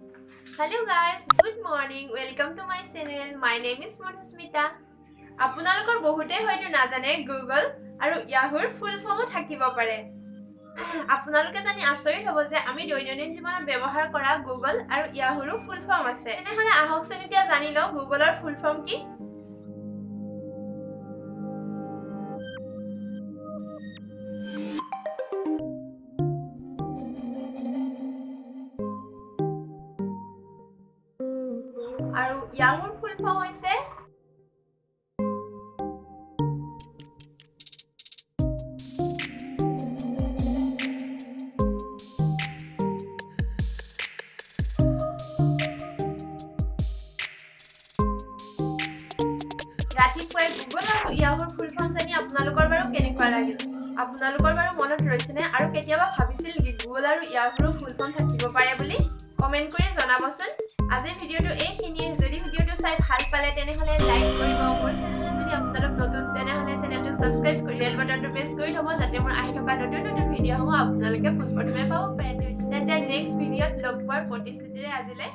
Hello guys, good morning. Welcome to my channel. My name is Madhusmita. আপোনালোকৰ বহুতে হয়তো নাজানে Google আৰু Yahoo ফুল ফৰ্মো থাকিব পাৰে। আপোনালোকে জানি আচৰিত হ'ব যে আমি দৈনন্দিন জীৱনত ব্যৱহাৰ কৰা Google আৰু Yahoo ফুল ফৰ্ম আছে। এনেহলে আহকচোন এতিয়া জানি লওঁ Googleৰ ফুল ফৰ্ম কি? আৰু Yahoo ফুল ফৰ্ম হৈছে ৰাতিপুৱাই Google আৰু Yahoo ফুল ফৰ্ম জানি আপোনালোকৰ বাৰু কেনেকুৱা লাগিল? আপোনালোকৰ বাৰু মনত ৰৈছেনে আৰু কেতিয়াবা ভাবিছিল নেকি Google আৰু Yahoo ফুল ফৰ্ম থাকিব পাৰে বুলি? কমেন্ট কৰি জনাবচোন। আজিৰ ভিডিঅ'টো এইখিনিয়ে। যদি ভিডিঅ'টো চাই ভাল পালে তেনেহলে লাইক কৰিব। মোৰ চেনেলত যদি আপোনালোক নতুন তেনেহলে চেনেলটো সাবস্ক্ৰাইব কৰি বেল বাটনটো প্ৰেছ কৰি থব যাতে মোৰ আহি থকা নতুন ভিডিঅ'সমূহ আপোনালোকে পোনপ্ৰথমে পাব পাৰে। তেন্তে নেক্সট ভিডিঅ'ত লগ পোৱাৰ প্ৰতিশ্ৰুতিৰে আজিলৈ